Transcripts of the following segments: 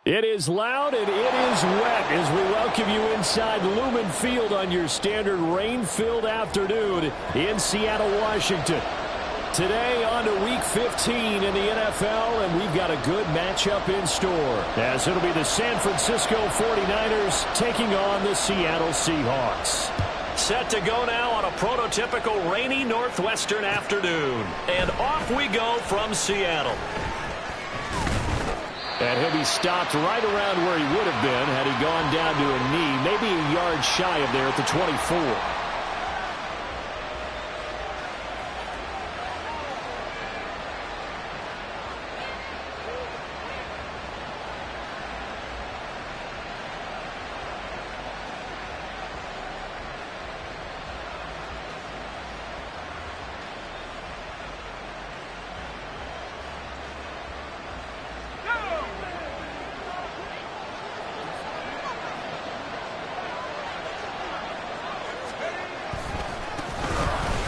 It is loud and it is wet as we welcome you inside Lumen Field on your standard rain-filled afternoon in Seattle, Washington. Today on to Week 15 in the NFL, and we've got a good matchup in store, as it'll be the San Francisco 49ers taking on the Seattle Seahawks. Set to go now on a prototypical rainy northwestern afternoon. And off we go from Seattle. And he'll be stopped right around where he would have been had he gone down to a knee, maybe a yard shy of there at the 24.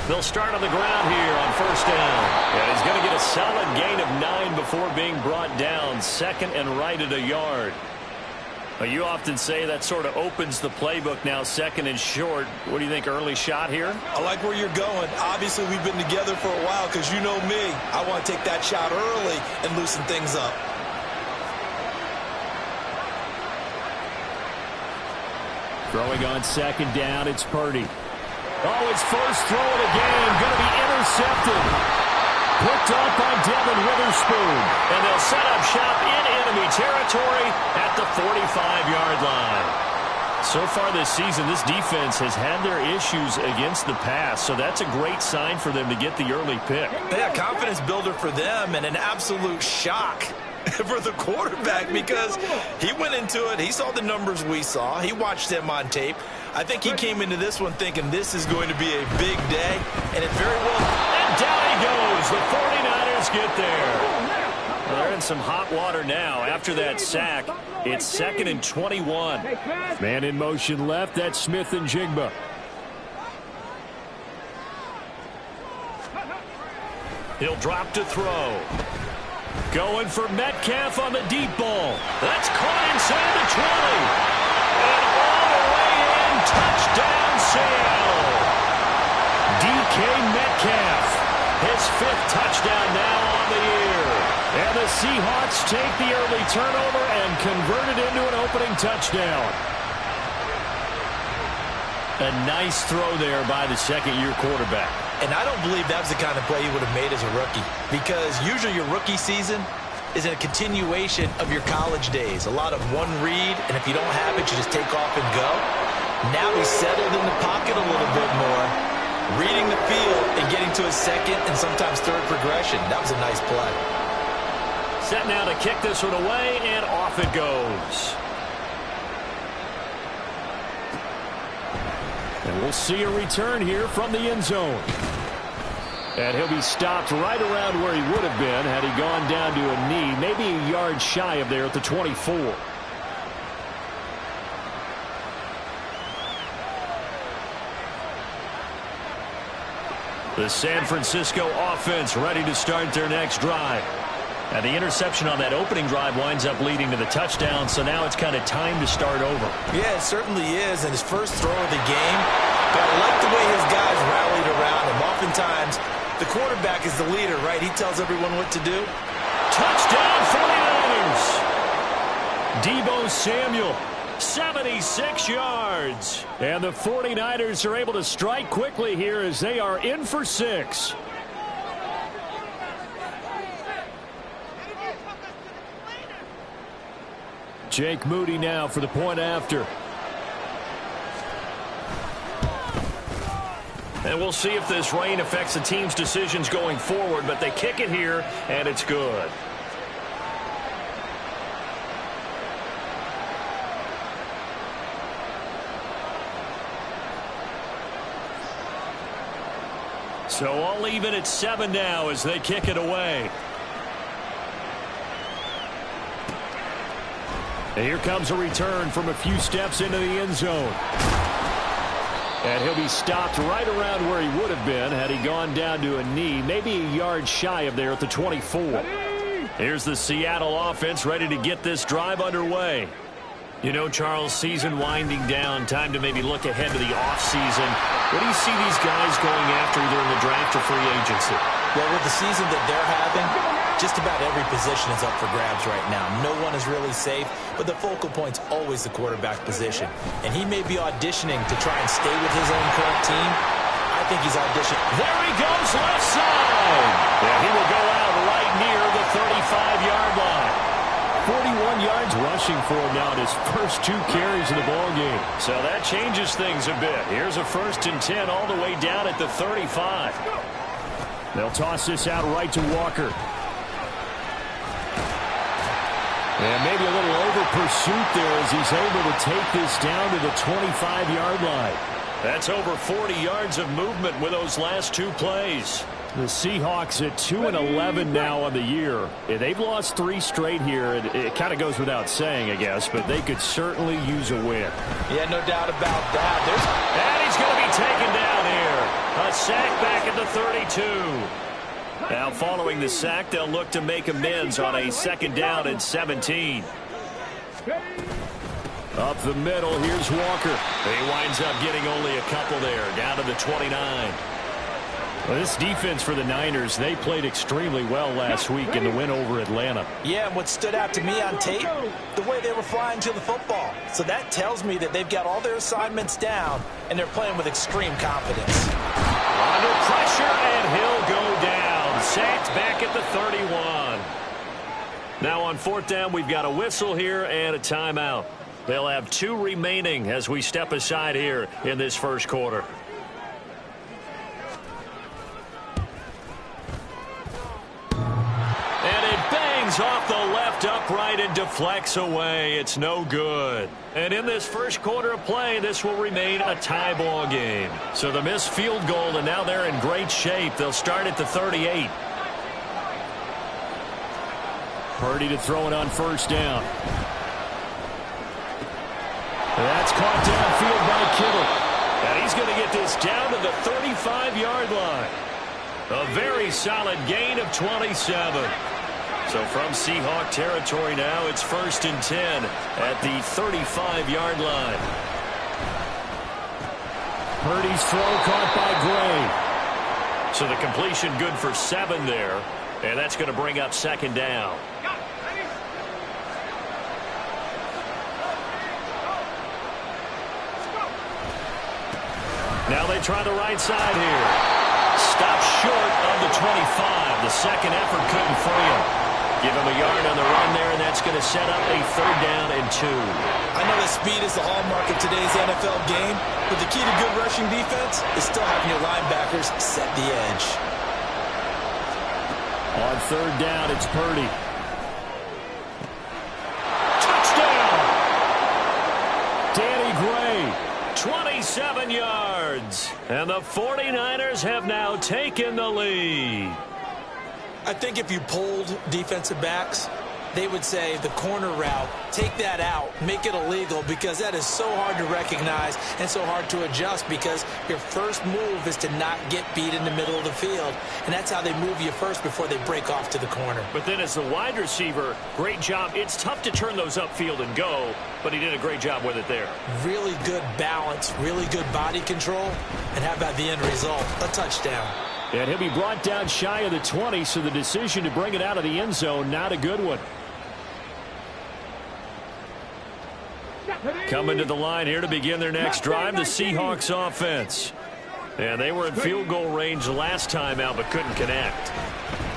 They'll start on the ground here on first down. And he's going to get a solid gain of 9 before being brought down. Second and right at a yard. Well, you often say that sort of opens the playbook now, second and short. What do you think, early shot here? I like where you're going. Obviously, we've been together for a while because you know me. I want to take that shot early and loosen things up. Throwing on second down, it's Purdy. Oh, his first throw of the game, going to be intercepted. Picked up by Devin Witherspoon. And they'll set up shop in enemy territory at the 45-yard line. So far this season, this defense has had their issues against the pass, so that's a great sign for them to get the early pick. Yeah, confidence builder for them and an absolute shock for the quarterback because he went into it. He saw the numbers we saw. He watched them on tape. I think he came into this one thinking this is going to be a big day, and it very well. And down he goes. The 49ers get there. Well, they're in some hot water now after that sack. It's second and 21. Man in motion left. That's Smith and Jigba. He'll drop to throw. Going for Metcalf on the deep ball. That's caught inside the 20. And all the way in, touchdown Seattle. DK Metcalf, his 5th touchdown now on the year. And the Seahawks take the early turnover and convert it into an opening touchdown. A nice throw there by the second-year quarterback. And I don't believe that was the kind of play he would have made as a rookie, because usually your rookie season is a continuation of your college days. A lot of one read, and if you don't have it, you just take off and go. Now he's settled in the pocket a little bit more, reading the field and getting to his second and sometimes third progression. That was a nice play. Set now to kick this one away, and off it goes. And we'll see a return here from the end zone. And he'll be stopped right around where he would have been had he gone down to a knee, maybe a yard shy of there at the 24. The San Francisco offense ready to start their next drive. And the interception on that opening drive winds up leading to the touchdown, so now it's kind of time to start over. Yeah, it certainly is, and his first throw of the game. But I like the way his guys rallied around him. Oftentimes, the quarterback is the leader, right? He tells everyone what to do. Touchdown 49ers! Deebo Samuel, 76 yards. And the 49ers are able to strike quickly here as they are in for 6. Jake Moody now for the point after. And we'll see if this rain affects the team's decisions going forward, but they kick it here, and it's good. So all even at 7 now as they kick it away. And here comes a return from a few steps into the end zone. And he'll be stopped right around where he would have been had he gone down to a knee, maybe a yard shy of there at the 24. Here's the Seattle offense ready to get this drive underway. You know, Charles, season winding down, time to maybe look ahead to the offseason. What do you see these guys going after either in the draft or free agency? Well, with the season that they're having, just about every position is up for grabs right now. No one is really safe, but the focal point's always the quarterback position. And he may be auditioning to try and stay with his own current team. I think he's auditioning. There he goes, left side. And he will go out right near the 35-yard line. 41 yards rushing for him now in his first 2 carries of the ballgame. So that changes things a bit. Here's a 1st and 10 all the way down at the 35. They'll toss this out right to Walker. And maybe a little over pursuit there as he's able to take this down to the 25-yard line. That's over 40 yards of movement with those last 2 plays. The Seahawks at 2-11 now on the year. They've lost 3 straight here. It kind of goes without saying, I guess, but they could certainly use a win. Yeah, no doubt about that. And he's going to be taken down here. A sack back at the 32. Now, following the sack, they'll look to make amends on a 2nd down and 17. Up the middle, here's Walker. He winds up getting only a couple there, down to the 29. Well, this defense for the Niners, they played extremely well last week in the win over Atlanta. Yeah, and what stood out to me on tape, the way they were flying to the football. So that tells me that they've got all their assignments down, and they're playing with extreme confidence. Under pressure, and he'll go down. Sacked back at the 31. Now on 4th down, we've got a whistle here and a timeout. They'll have 2 remaining as we step aside here in this first quarter. Off the left upright and deflects away. It's no good. And in this first quarter of play, this will remain a tie ball game. So the missed field goal, and now they're in great shape. They'll start at the 38. Purdy to throw it on 1st down. That's caught downfield by Kittle. And he's going to get this down to the 35-yard line. A very solid gain of 27. So from Seahawk territory now, it's 1st and 10 at the 35-yard line. Purdy's throw caught by Gray. So the completion good for 7 there, and that's going to bring up 2nd down. Now they try the right side here. Stops short of the 25. The second effort couldn't free him. Give him a yard on the run there, and that's going to set up a 3rd down and 2. I know that speed is the hallmark of today's NFL game, but the key to good rushing defense is still having your linebackers set the edge. On 3rd down, it's Purdy. Touchdown! Danny Gray, 27 yards. And the 49ers have now taken the lead. I think if you polled defensive backs, they would say the corner route, take that out, make it illegal, because that is so hard to recognize and so hard to adjust, because your first move is to not get beat in the middle of the field, and that's how they move you first before they break off to the corner. But then as the wide receiver, great job. It's tough to turn those upfield and go, but he did a great job with it there. Really good balance, really good body control, and how about the end result? A touchdown. And he'll be brought down shy of the 20, so the decision to bring it out of the end zone, not a good one. Coming to the line here to begin their next drive, the Seahawks offense. And they were in field goal range last time out, but couldn't connect.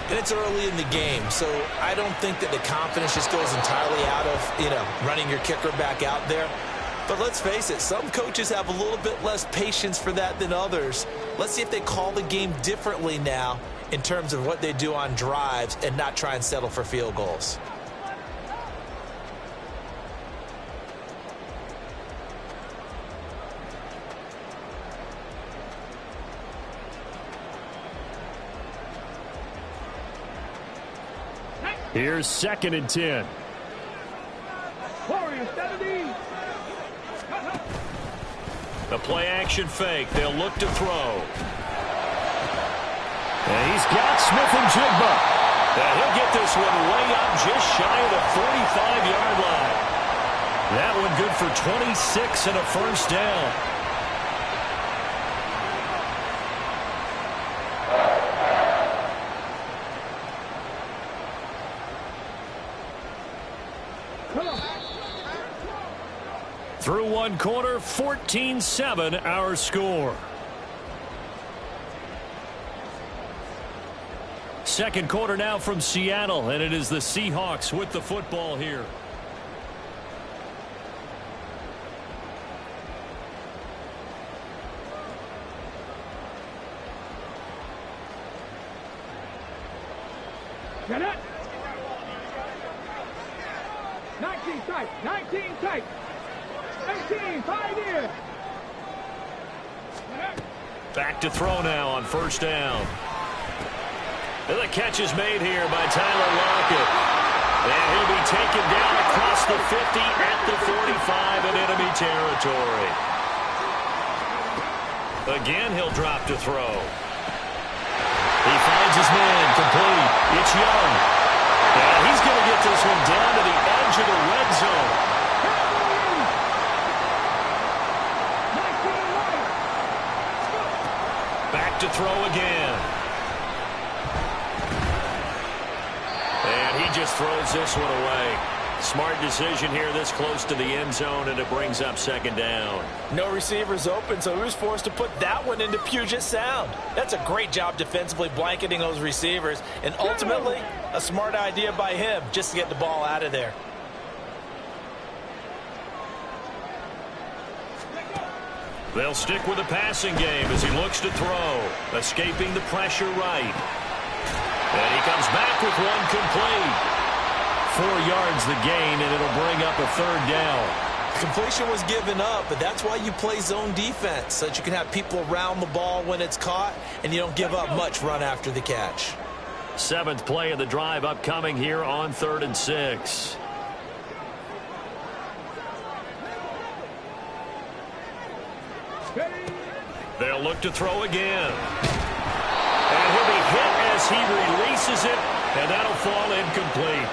And it's early in the game, so I don't think that the confidence just goes entirely out of, running your kicker back out there. But let's face it, some coaches have a little bit less patience for that than others. Let's see if they call the game differently now in terms of what they do on drives and not try and settle for field goals. Here's 2nd and 10. The play-action fake. They'll look to throw. And he's got Smith and Jigba. And he'll get this one way up just shy of the 45-yard line. That one good for 26 and a first down. Through one quarter, 14-7 our score. Second quarter now from Seattle, and it is the Seahawks with the football here. Get it. 19 tight. 19 tight. 18, 5 here. Back to throw now on first down. And the catch is made here by Tyler Lockett. And he'll be taken down across the 50 at the 45 in enemy territory. Again, he'll drop to throw. He finds his man, complete. It's Young. And he's going to get this one down to the edge of the red zone. Back to throw again. And he just throws this one away. Smart decision here this close to the end zone, and it brings up second down. No receivers open, so he was forced to put that one into Puget Sound. That's a great job defensively blanketing those receivers, and ultimately a smart idea by him just to get the ball out of there. They'll stick with the passing game as he looks to throw, escaping the pressure right. And he comes back with one complete. 4 yards the gain, and it'll bring up a third down. Completion was given up, but that's why you play zone defense, so that you can have people around the ball when it's caught, and you don't give up much run after the catch. 7th play of the drive upcoming here on 3rd and 6. They'll look to throw again. And he'll be hit as he releases it, and that'll fall incomplete.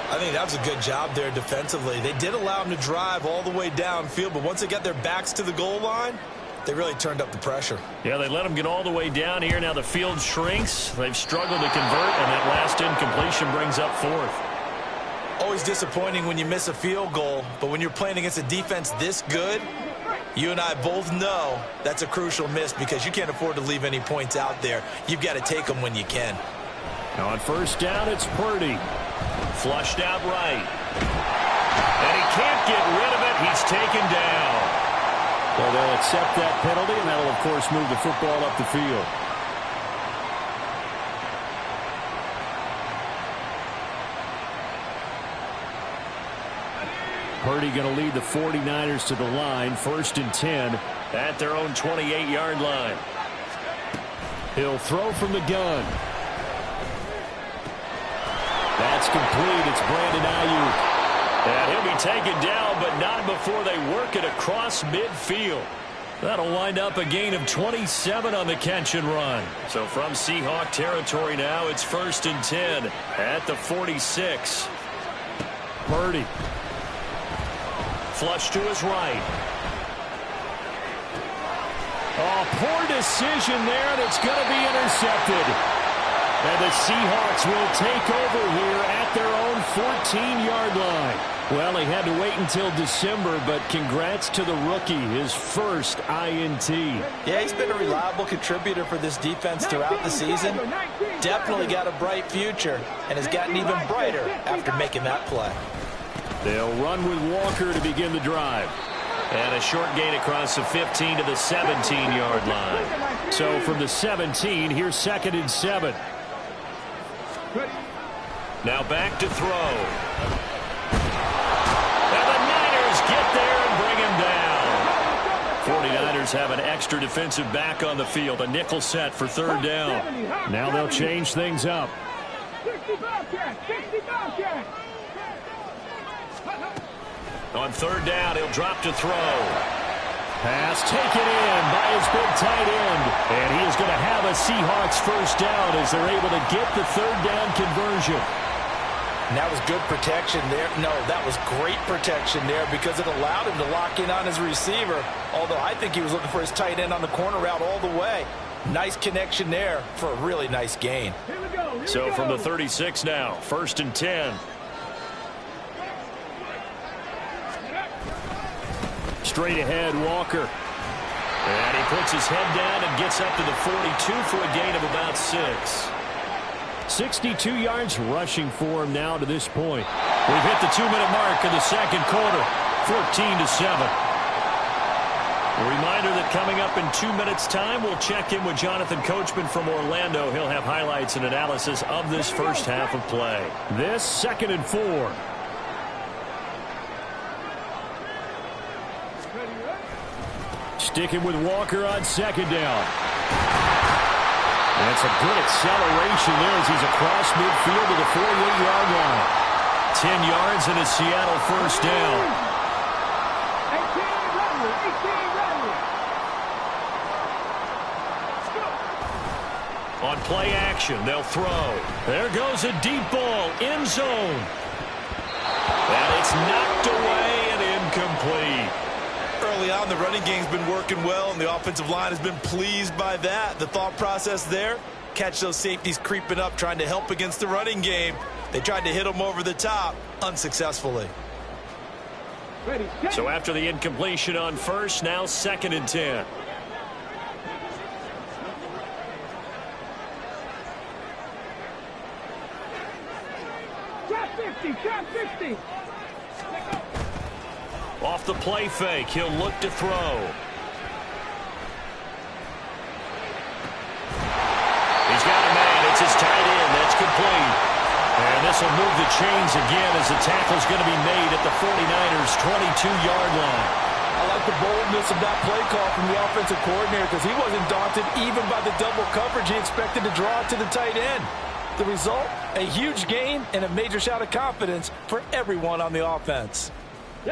I think that was a good job there defensively. They did allow him to drive all the way downfield, but once they got their backs to the goal line, they really turned up the pressure. Yeah, they let him get all the way down here. Now the field shrinks. They've struggled to convert, and that last incompletion brings up 4th. Always disappointing when you miss a field goal, but when you're playing against a defense this good, you and I both know that's a crucial miss because you can't afford to leave any points out there. You've got to take them when you can. Now on first down, it's Purdy. Flushed out right. And he can't get rid of it. He's taken down. Well, they'll accept that penalty, and that'll, of course, move the football up the field. Purdy going to lead the 49ers to the line. 1st and 10 at their own 28-yard line. He'll throw from the gun. That's complete. It's Brandon Ayuk. And he'll be taken down, but not before they work it across midfield. That'll wind up a gain of 27 on the catch and run. So from Seahawk territory now, it's 1st and 10 at the 46. Purdy. Flush to his right. Oh, poor decision there, and it's going to be intercepted. And the Seahawks will take over here at their own 14-yard line. Well, he had to wait until December, but congrats to the rookie, his first INT. Yeah, he's been a reliable contributor for this defense throughout the season. Definitely got a bright future and has gotten even brighter after making that play. They'll run with Walker to begin the drive. And a short gain across the 15 to the 17-yard line. So from the 17, here's 2nd and 7. Now back to throw. And the Niners get there and bring him down. 49ers have an extra defensive back on the field. A nickel set for 3rd down. Now they'll change things up. On 3rd down, he'll drop to throw. Pass taken in by his big tight end. And he is going to have a Seahawks first down as they're able to get the third down conversion. And that was good protection there. No, that was great protection there because it allowed him to lock in on his receiver. Although I think he was looking for his tight end on the corner route all the way. Nice connection there for a really nice gain. So from the 36 now, 1st and 10. Straight ahead, Walker. And he puts his head down and gets up to the 42 for a gain of about 6. 62 yards rushing for him now to this point. We've hit the 2-minute mark in the second quarter, 14-7. A reminder that coming up in 2 minutes' time, we'll check in with Jonathan Coachman from Orlando. He'll have highlights and analysis of this first half of play. This 2nd and 4. Sticking with Walker on 2nd down. That's a good acceleration there as he's across midfield to the 48-yard line. 10 yards and a Seattle first down. 18 On play action, they'll throw. There goes a deep ball, end zone. And it's knocked away and incomplete. Early on, the running game's been working well, and the offensive line has been pleased by that. The thought process there, catch those safeties creeping up, trying to help against the running game. They tried to hit them over the top, unsuccessfully. So after the incompletion on first, now 2nd and 10. Trap 50. Off the play fake, he'll look to throw. He's got a man. It's his tight end. That's complete. And this will move the chains again as the tackle's going to be made at the 49ers' 22-yard line. I like the boldness of that play call from the offensive coordinator because he wasn't daunted even by the double coverage he expected to draw to the tight end. The result, a huge gain and a major shot of confidence for everyone on the offense.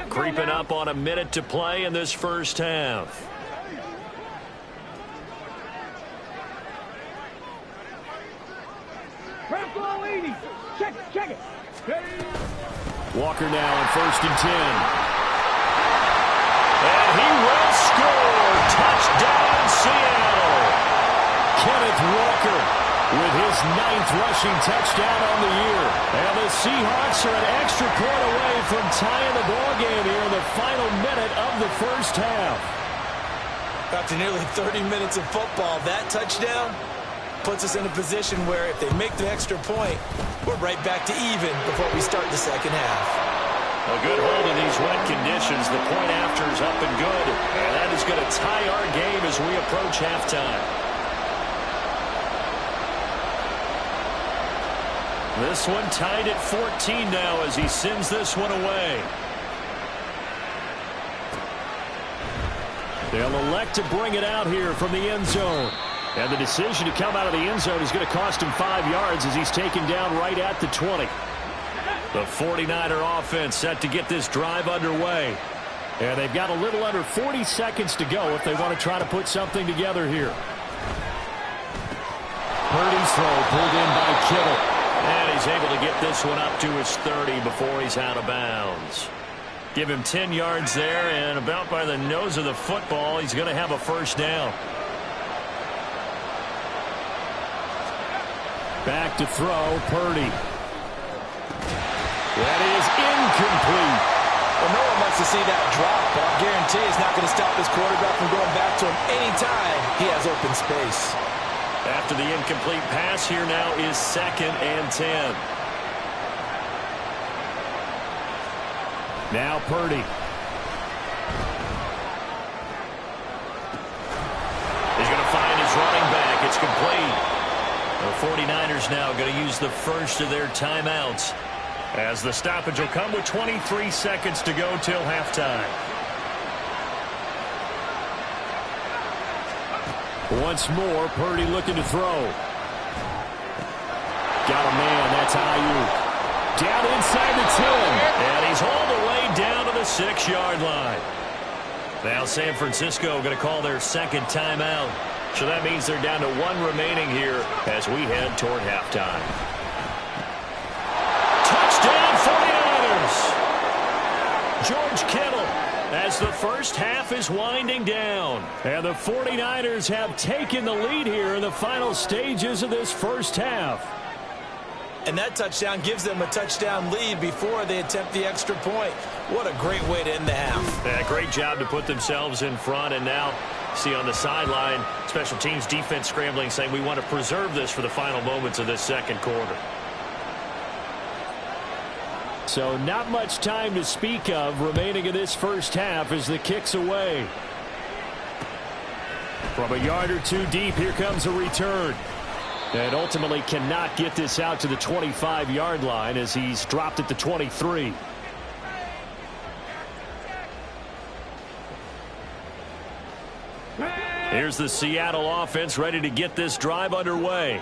Creeping up on a minute to play in this first half. Check it. Walker now on 1st and 10. And he will score. Touchdown, Seattle. Kenneth Walker with his 9th rushing touchdown on the year. And the Seahawks are an extra point away from tying the ballgame here in the final minute of the first half. After nearly 30 minutes of football, that touchdown puts us in a position where if they make the extra point, we're right back to even before we start the second half. A good hold in these wet conditions. The point after is up and good. And that is going to tie our game as we approach halftime. This one tied at 14 now as he sends this one away. They'll elect to bring it out here from the end zone. And the decision to come out of the end zone is going to cost him 5 yards as he's taken down right at the 20. The 49er offense set to get this drive underway. And they've got a little under 40 seconds to go if they want to try to put something together here. Purdy's throw pulled in by Kittle. And he's able to get this one up to his 30 before he's out of bounds. Give him 10 yards there, and about by the nose of the football, he's going to have a first down. Back to throw, Purdy. That is incomplete. Well, no one wants to see that drop, but I guarantee it's not going to stop his quarterback from going back to him anytime he has open space. After the incomplete pass, here now is 2nd and 10. Now Purdy. He's going to find his running back. It's complete. The 49ers now going to use the first of their timeouts as the stoppage will come with 23 seconds to go till halftime. Once more, Purdy looking to throw. Got a man, that's Ayuk. Down inside the 10. And he's all the way down to the 6-yard line. Now San Francisco going to call their second timeout. So that means they're down to 1 remaining here as we head toward halftime. Touchdown 49ers! George Kittle as the first half is winding down. And the 49ers have taken the lead here in the final stages of this first half. And that touchdown gives them a touchdown lead before they attempt the extra point. What a great way to end the half. Yeah, great job to put themselves in front. And now, see on the sideline, special teams defense scrambling, saying we want to preserve this for the final moments of this second quarter. So not much time to speak of remaining in this first half as the kick's away. From a yard or two deep, here comes a return. And ultimately cannot get this out to the 25-yard line as he's dropped at the 23. Here's the Seattle offense ready to get this drive underway.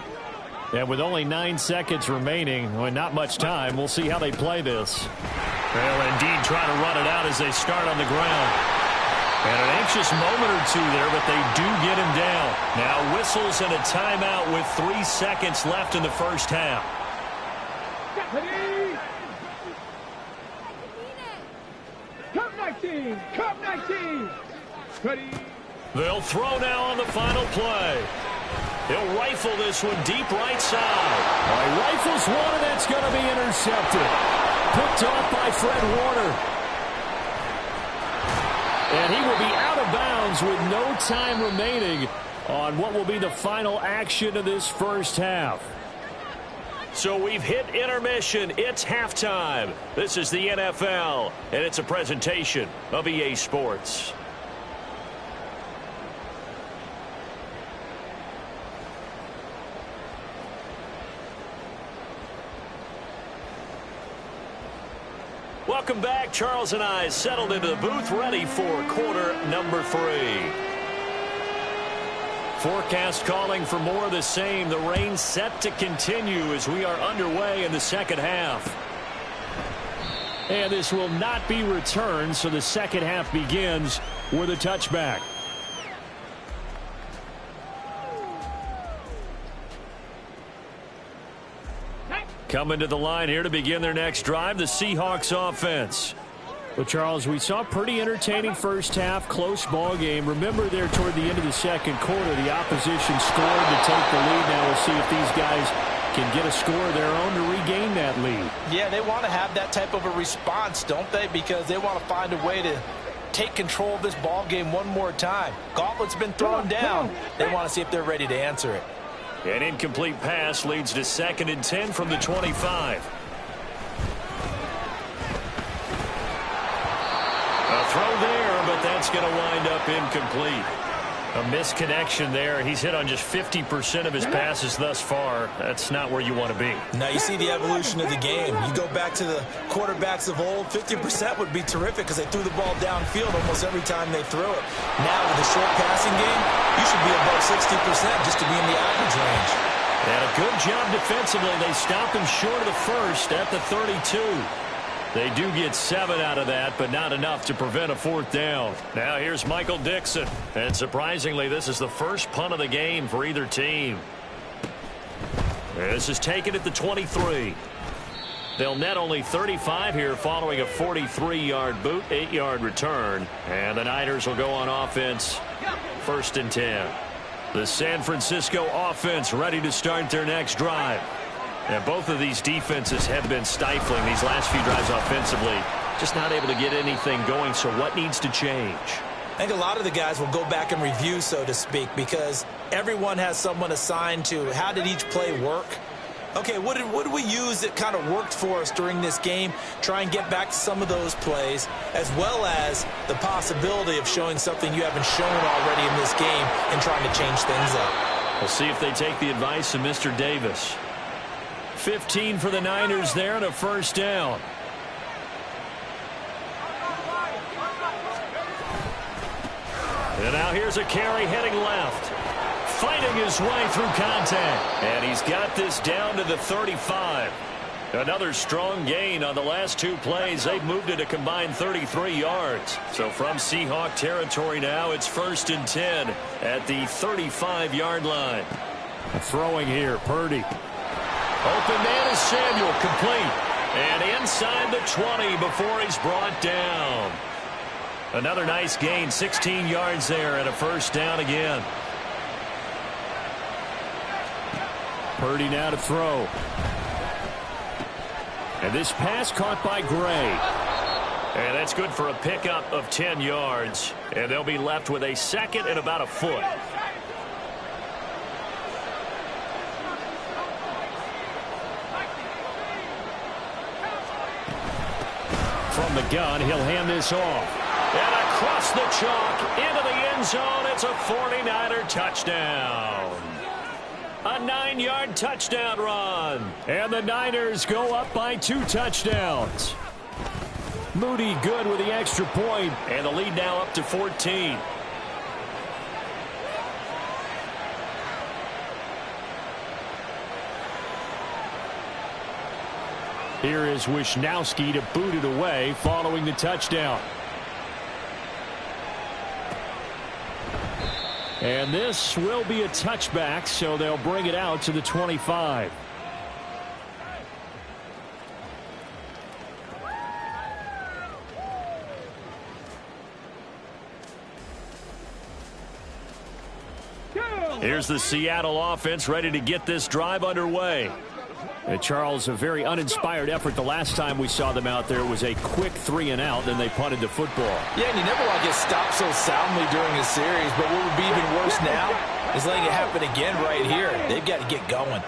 And with only 9 seconds remaining, and not much time, we'll see how they play this. They'll indeed try to run it out as they start on the ground. And an anxious moment or two there, but they do get him down. Now whistles and a timeout with 3 seconds left in the first half. Come 19! Come 19! Ready? They'll throw now on the final play. He'll rifle this one deep right side. He rifles one, and that's going to be intercepted. Picked off by Fred Warner. And he will be out of bounds with no time remaining on what will be the final action of this first half. So we've hit intermission. It's halftime. This is the NFL, and it's a presentation of EA Sports. Welcome back. Charles and I settled into the booth ready for quarter number 3. Forecast calling for more of the same. The rain set to continue as we are underway in the second half. And this will not be returned, so the second half begins with a touchback. Coming to the line here to begin their next drive, the Seahawks offense. Well, Charles, we saw a pretty entertaining first half, close ball game. Remember there toward the end of the second quarter, the opposition scored to take the lead. Now we'll see if these guys can get a score of their own to regain that lead. Yeah, they want to have that type of a response, don't they? Because they want to find a way to take control of this ball game one more time. Gauntlet's been thrown down. They want to see if they're ready to answer it. An incomplete pass leads to 2nd and 10 from the 25. A throw there, but that's going to wind up incomplete. A misconnection there. He's hit on just 50% of his passes thus far. That's not where you want to be. Now you see the evolution of the game. You go back to the quarterbacks of old, 50% would be terrific because they threw the ball downfield almost every time they threw it. Now with a short passing game, you should be above 60% just to be in the average range. And a good job defensively. They stop him short of the first at the 32. They do get 7 out of that, but not enough to prevent a 4th down. Now here's Michael Dixon. And surprisingly, this is the first punt of the game for either team. This is taken at the 23. They'll net only 35 here following a 43-yard boot, 8-yard return. And the Niners will go on offense, 1st and 10. The San Francisco offense ready to start their next drive. And both of these defenses have been stifling these last few drives offensively. Just not able to get anything going, so what needs to change? I think a lot of the guys will go back and review, so to speak, because everyone has someone assigned to how did each play work. Okay, what did we use that kind of worked for us during this game? Try and get back to some of those plays, as well as the possibility of showing something you haven't shown already in this game and trying to change things up. We'll see if they take the advice of Mr. Davis. 15 for the Niners there and a 1st down. And now here's a carry heading left. Fighting his way through contact. And he's got this down to the 35. Another strong gain on the last 2 plays. They've moved it a combined 33 yards. So from Seahawk territory now, it's 1st and 10 at the 35-yard line. Throwing here, Purdy. Open man is Samuel, complete. And inside the 20 before he's brought down. Another nice gain, 16 yards there and a 1st down again. Purdy now to throw. And this pass caught by Gray. And that's good for a pickup of 10 yards. And they'll be left with a 2nd and about a foot. From the gun, he'll hand this off. And across the chalk, into the end zone, it's a 49er touchdown. A 9-yard touchdown run. And the Niners go up by 2 touchdowns. Moody good with the extra point, and the lead now up to 14. Here is Wisnowski to boot it away following the touchdown. And this will be a touchback, so they'll bring it out to the 25. Here's the Seattle offense ready to get this drive underway. And Charles, a very uninspired effort the last time we saw them out there. It was a quick 3-and-out, then they punted the football. Yeah, and you never want to get stopped so soundly during a series, but what would be even worse now is letting it happen again right here. They've got to get going.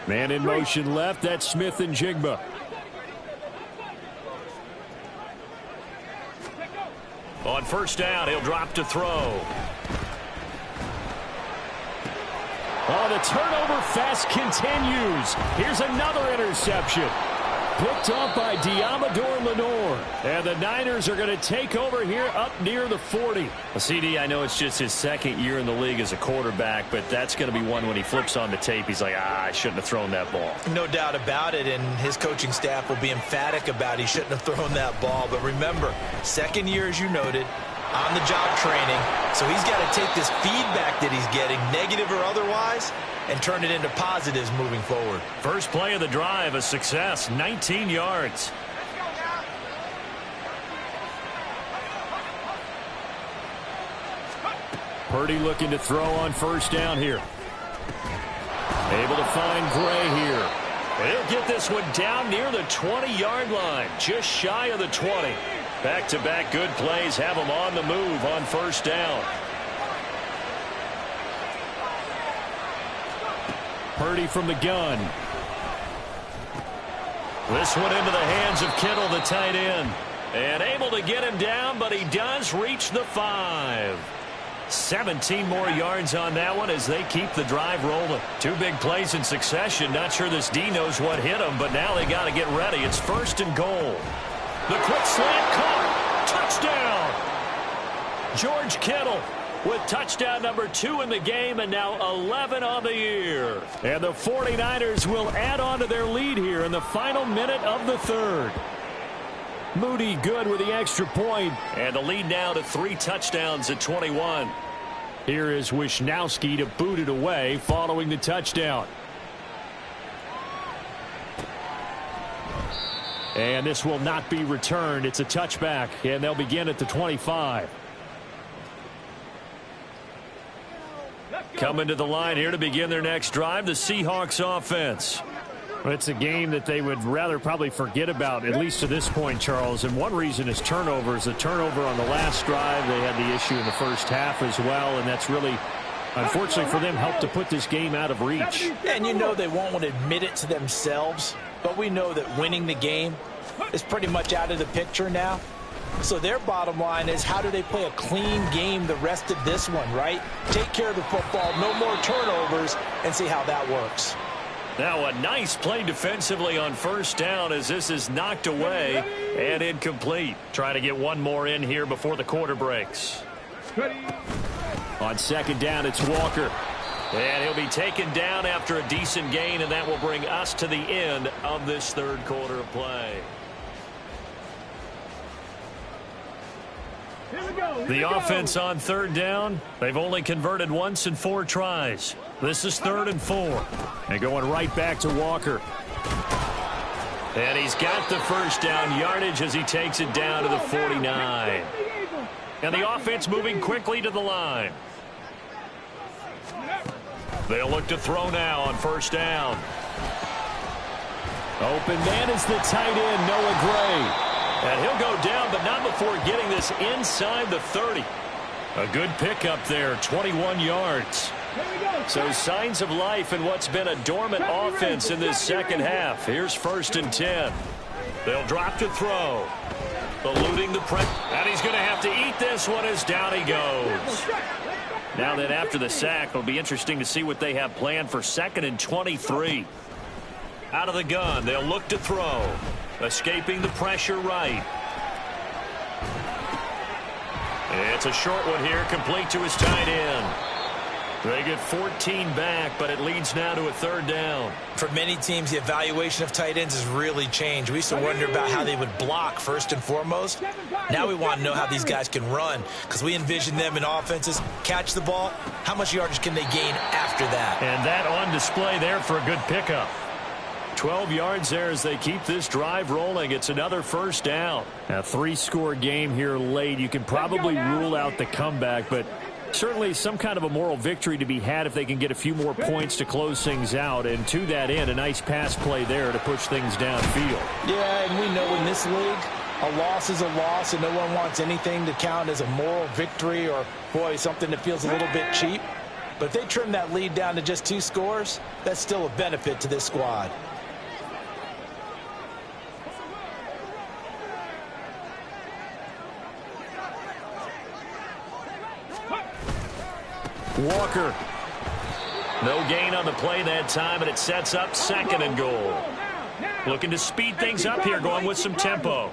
Man in motion left, that's Smith and Jigba. On 1st down, he'll drop to throw. Oh, the turnover fest continues. Here's another interception. Picked up by Diamador Lenore. And the Niners are going to take over here up near the 40. Well, CD, I know it's just his 2nd year in the league as a quarterback, but that's going to be one when he flips on the tape. He's like, I shouldn't have thrown that ball. No doubt about it, and his coaching staff will be emphatic about he shouldn't have thrown that ball. But remember, 2nd year, as you noted, on-the-job training, so he's got to take this feedback that he's getting, negative or otherwise, and turn it into positives moving forward. First play of the drive, a success, 19 yards. Purdy looking to throw on 1st down here. Able to find Gray here. He'll get this one down near the 20-yard line, just shy of the 20. Back-to-back good plays have them on the move on 1st down. Purdy from the gun. This one into the hands of Kittle, the tight end. And able to get him down, but he does reach the 5. 17 more yards on that one as they keep the drive rolling. 2 big plays in succession. Not sure this D knows what hit him, but now they got to get ready. It's 1st and goal. The quick slant caught. Touchdown. George Kittle with touchdown number 2 in the game, and now 11 on the year. And the 49ers will add on to their lead here in the final minute of the 3rd. Moody good with the extra point, and the lead now to 3 touchdowns at 21. Here is Wisnowski to boot it away following the touchdown. And this will not be returned. It's a touchback, and they'll begin at the 25. Coming to the line here to begin their next drive, the Seahawks offense. Well, it's a game that they would rather probably forget about, at least to this point, Charles. And one reason is turnovers. The turnover on the last drive, they had the issue in the first half as well, and that's really, unfortunately for them, helped to put this game out of reach. And you know they won't want to admit it to themselves, but we know that winning the game is pretty much out of the picture now. So their bottom line is, how do they play a clean game the rest of this one, right? Take care of the football, no more turnovers, and see how that works. Now a nice play defensively on 1st down as this is knocked away and incomplete. Try to get one more in here before the quarter breaks. On 2nd down, it's Walker. And he'll be taken down after a decent gain, and that will bring us to the end of this third quarter of play. The offense on third down, they've only converted once in 4 tries. This is 3rd and 4. And going right back to Walker. And he's got the first down yardage as he takes it down to the 49. And the offense moving quickly to the line. They'll look to throw now on first down. Open man is the tight end, Noah Gray. And he'll go down, but not before getting this inside the 30. A good pickup there, 21 yards. So signs of life in what's been a dormant offense in this second half. Here's 1st and 10. They'll drop to throw. Eluding the press. And he's going to have to eat this one as down he goes. Now then, after the sack, it'll be interesting to see what they have planned for 2nd and 23. Out of the gun, they'll look to throw. Escaping the pressure right. It's a short one here, complete to his tight end. They get 14 back, but it leads now to a 3rd down. For many teams, the evaluation of tight ends has really changed. We used to wonder about how they would block first and foremost. Now we want to know how these guys can run, because we envision them in offenses. Catch the ball, how much yardage can they gain after that? And that on display there for a good pickup. 12 yards there as they keep this drive rolling. It's another first down. A 3-score game here late. You can probably rule out the comeback, but certainly some kind of a moral victory to be had if they can get a few more points to close things out. And to that end, a nice pass play there to push things downfield. Yeah, and we know in this league, a loss is a loss, and no one wants anything to count as a moral victory or, boy, something that feels a little bit cheap. But if they trim that lead down to just 2 scores, that's still a benefit to this squad. Walker. No gain on the play that time, and it sets up 2nd and goal. Looking to speed things up here, going with some tempo.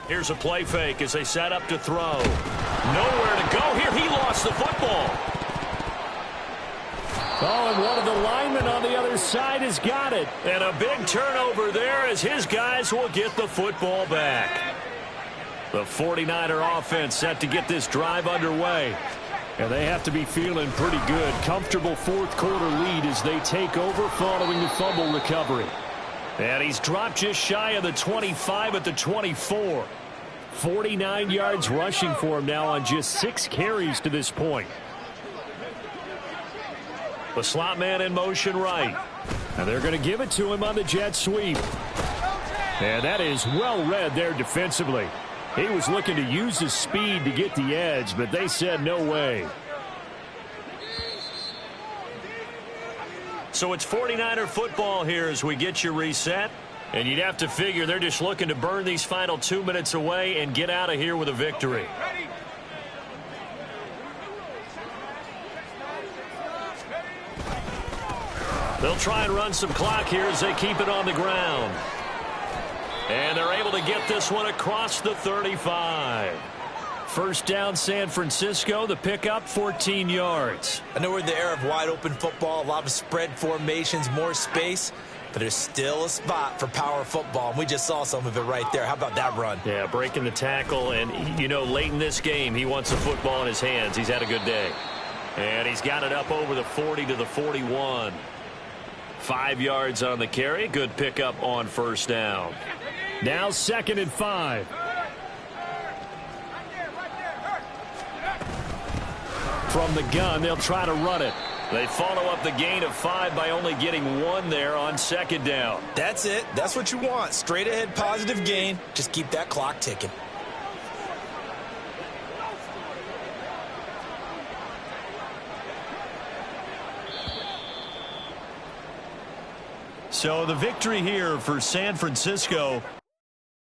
Here's a play fake as they set up to throw. Nowhere to go here. He lost the football. Oh, and one of the linemen on the other side has got it. And a big turnover there as his guys will get the football back. The 49er offense set to get this drive underway. And they have to be feeling pretty good. Comfortable 4th quarter lead as they take over following the fumble recovery. And he's dropped just shy of the 25 at the 24. 49 yards rushing for him now on just 6 carries to this point. The slot man in motion right. And they're going to give it to him on the jet sweep. And that is well read there defensively. He was looking to use his speed to get the edge, but they said no way. So it's 49er football here as we get you reset. And you'd have to figure they're just looking to burn these final 2 minutes away and get out of here with a victory. They'll try and run some clock here as they keep it on the ground. And they're able to get this one across the 35. First down, San Francisco. The pickup, 14 yards. I know we're in the era of wide-open football, a lot of spread formations, more space, but there's still a spot for power football, and we just saw some of it right there. How about that run? Yeah, breaking the tackle, and, you know, late in this game, he wants the football in his hands. He's had a good day. And he's got it up over the 40 to the 41. 5 yards on the carry. Good pickup on first down. Now 2nd and 5. From the gun, they'll try to run it. They follow up the gain of 5 by only getting 1 there on 2nd down. That's it. That's what you want. Straight ahead positive gain. Just keep that clock ticking. So the victory here for San Francisco